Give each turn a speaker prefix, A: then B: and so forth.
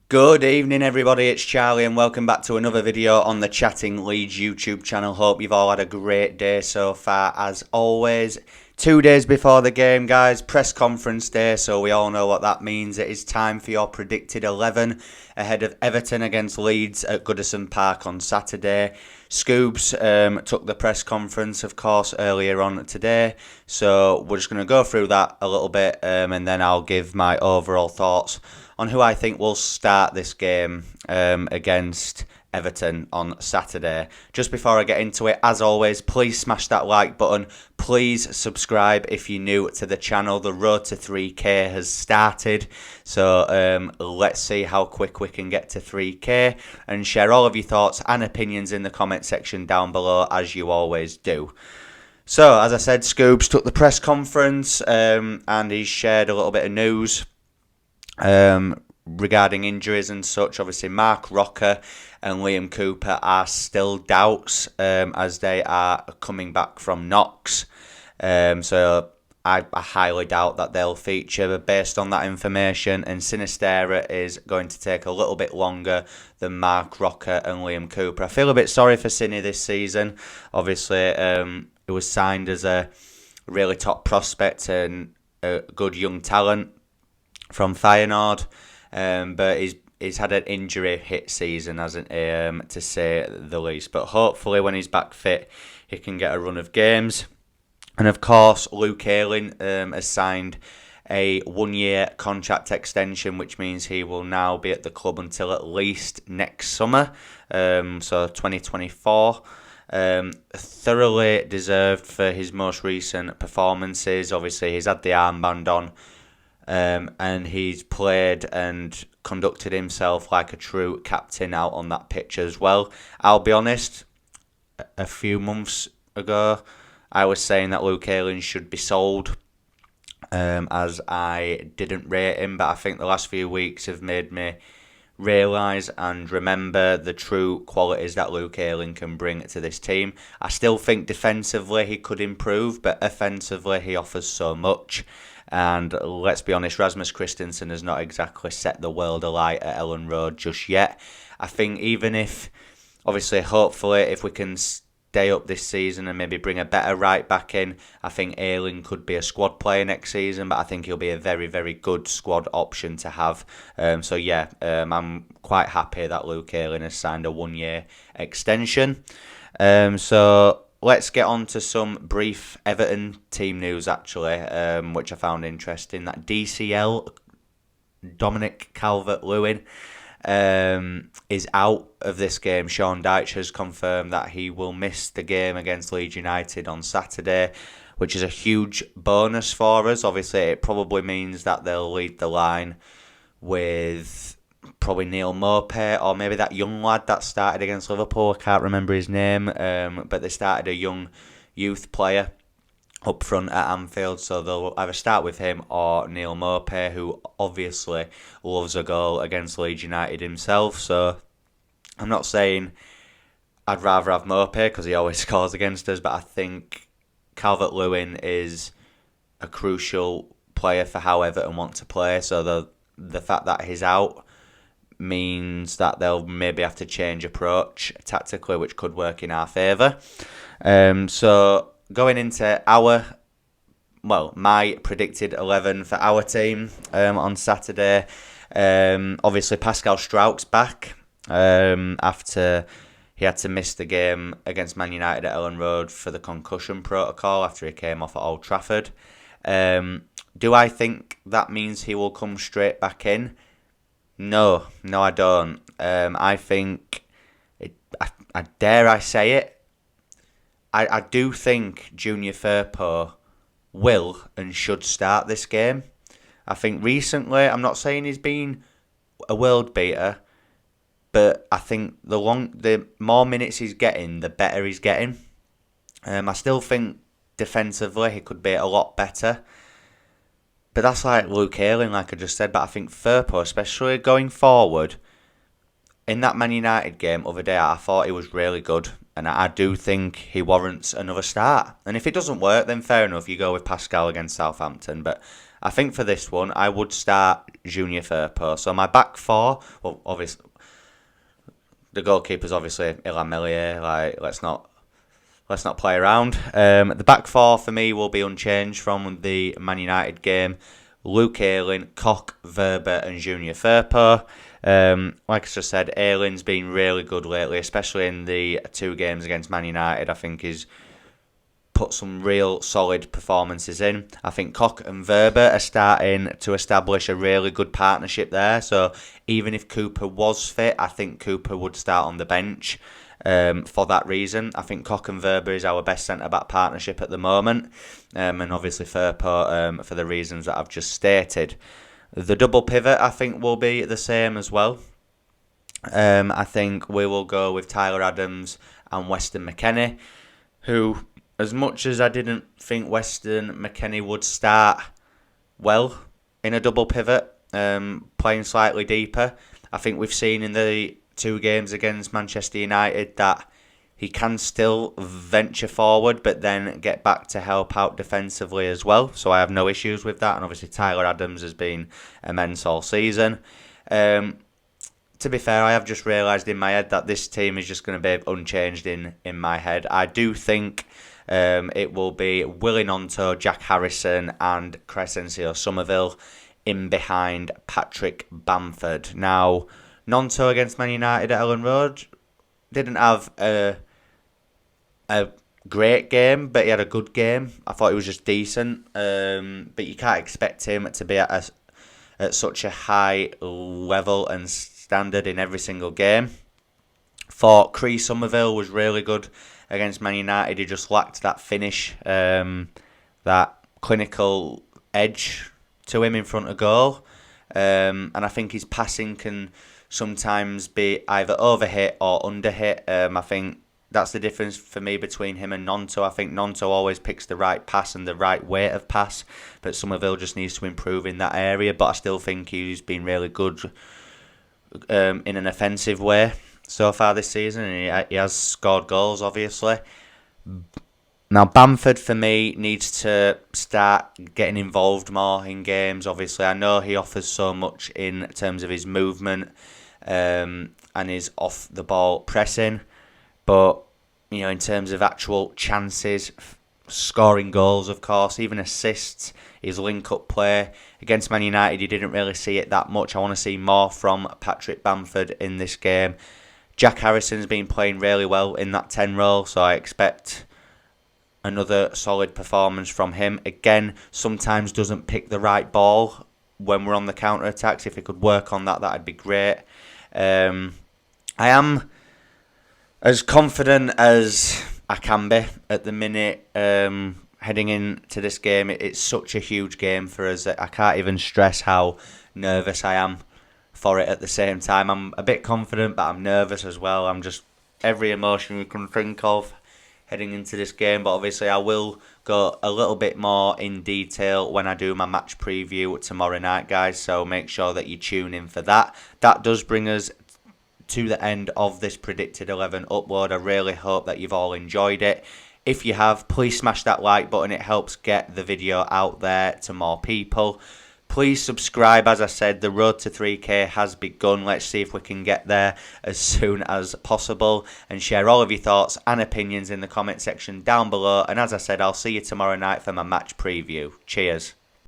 A: Good evening everybody, it's Charlie and welcome back to another video on the Chatting Leeds YouTube channel. Hope you've all had a great day so far. As always, 2 days before the game guys, press conference day, so we all know what that means. It is time for your predicted 11 ahead of Everton against Leeds at Goodison Park on Saturday. Coops took the press conference, of course, earlier on today, so we're just going to go through that a little bit and then I'll give my overall thoughts on who I think will start this game against Everton on Saturday. Just before I get into it, as always, please smash that like button. Please subscribe if you're new to the channel. The road to 3K has started, so let's see how quick we can get to 3K, and share all of your thoughts and opinions in the comment section down below, as you always do. So, as I said, Scoops took the press conference and he shared a little bit of news regarding injuries and such. Obviously, Mark Roca and Liam Cooper are still doubts as they are coming back from knocks. So I highly doubt that they'll feature based on that information. And Sini is going to take a little bit longer than Mark Roca and Liam Cooper. I feel a bit sorry for Sini this season. Obviously, he was signed as a really top prospect and a good young talent from Feyenoord, but he's had an injury hit season, hasn't he, to say the least. But hopefully when he's back fit, he can get a run of games. And of course, Luke Ayling has signed a 1-year contract extension, which means he will now be at the club until at least next summer, so 2024. Thoroughly deserved for his most recent performances. Obviously, he's had the armband on, and he's played and conducted himself like a true captain out on that pitch as well. I'll be honest, a few months ago, I was saying that Luke Ayling should be sold, as I didn't rate him, but I think the last few weeks have made me realise and remember the true qualities that Luke Ayling can bring to this team. I still think defensively he could improve, but offensively he offers so much. And let's be honest, Rasmus Christensen has not exactly set the world alight at Ellen Road just yet. I think even if, obviously, hopefully, if we can stay up this season and maybe bring a better right back in, I think Ayling could be a squad player next season, but I think he'll be a very, very good squad option to have. So yeah, I'm quite happy that Luke Ayling has signed a 1-year extension. So let's get on to some brief Everton team news, actually, which I found interesting. That DCL, Dominic Calvert-Lewin, is out of this game. Sean Dyche has confirmed that he will miss the game against Leeds United on Saturday, which is a huge bonus for us. Obviously, it probably means that they'll lead the line with probably Neil Maupay, or maybe that young lad that started against Liverpool. I can't remember his name, but they started a young youth player up front at Anfield, so they'll either start with him or Neil Maupay, who obviously loves a goal against Leeds United himself. So I'm not saying I'd rather have Maupay because he always scores against us, but I think Calvert-Lewin is a crucial player for how Everton want to play. So the fact that he's out means that they'll maybe have to change approach tactically, which could work in our favour. So going into my predicted 11 for our team on Saturday, obviously Pascal Struijk's back after he had to miss the game against Man United at Ellen Road for the concussion protocol after he came off at Old Trafford. Do I think that means he will come straight back in? No, I don't. I think, I dare I say it, I do think Junior Firpo will and should start this game. I think recently, I'm not saying he's been a world beater, but I think the more minutes he's getting, the better he's getting. I still think defensively he could be a lot better. But that's like Luke Ayling, like I just said. But I think Firpo, especially going forward, in that Man United game other day, I thought he was really good. And I do think he warrants another start. And if it doesn't work, then fair enough, you go with Pascal against Southampton. But I think for this one, I would start Junior Firpo. So my back four, well, obviously, the goalkeeper's obviously Ilan Melier. Like, let's not play around. The back four for me will be unchanged from the Man United game. Luke Ayling, Koch, Verber and Junior Firpo. Like I just said, Ayling's been really good lately, especially in the 2 games against Man United. I think he's put some real solid performances in. I think Koch and Verber are starting to establish a really good partnership there. So even if Cooper was fit, I think Cooper would start on the bench. For that reason, I think Koch and Verber is our best centre-back partnership at the moment, and obviously Firpo for the reasons that I've just stated. The double pivot, I think, will be the same as well. I think we will go with Tyler Adams and Weston McKennie, who, as much as I didn't think Weston McKennie would start well in a double pivot, playing slightly deeper, I think we've seen in the 2 games against Manchester United that he can still venture forward but then get back to help out defensively as well. So I have no issues with that. And obviously Tyler Adams has been immense all season. To be fair, I have just realised in my head that this team is just going to be unchanged in my head. I do think it will be Willie Gnonto, Jack Harrison and Crescencio Somerville in behind Patrick Bamford. Now, Gnonto against Man United at Ellen Road didn't have a great game, but he had a good game. I thought he was just decent, but you can't expect him to be at such a high level and standard in every single game. Thought Cree Somerville was really good against Man United. He just lacked that finish, that clinical edge to him in front of goal, and I think his passing can sometimes be either overhit or underhit. I think that's the difference for me between him and Gnonto. I think Gnonto always picks the right pass and the right weight of pass, but Somerville just needs to improve in that area. But I still think he's been really good in an offensive way so far this season, and he has scored goals, obviously. Now, Bamford, for me, needs to start getting involved more in games. Obviously, I know he offers so much in terms of his movement and his off-the-ball pressing. But, you know, in terms of actual chances, scoring goals, of course, even assists, his link-up play. Against Man United, you didn't really see it that much. I want to see more from Patrick Bamford in this game. Jack Harrison's been playing really well in that 10 role, so I expect another solid performance from him. Again, sometimes doesn't pick the right ball when we're on the counter-attacks. If he could work on that, that'd be great. I am as confident as I can be at the minute. Heading into this game, it's such a huge game for us that I can't even stress how nervous I am for it at the same time. I'm a bit confident, but I'm nervous as well. I'm just every emotion you can think of heading into this game, but obviously I will go a little bit more in detail when I do my match preview tomorrow night, guys, so make sure that you tune in for that. That does bring us to the end of this Predicted 11 upload. I really hope that you've all enjoyed it. If you have, please smash that like button. It helps get the video out there to more people. Please subscribe. As I said, the road to 3K has begun. Let's see if we can get there as soon as possible. And share all of your thoughts and opinions in the comment section down below. And as I said, I'll see you tomorrow night for my match preview. Cheers.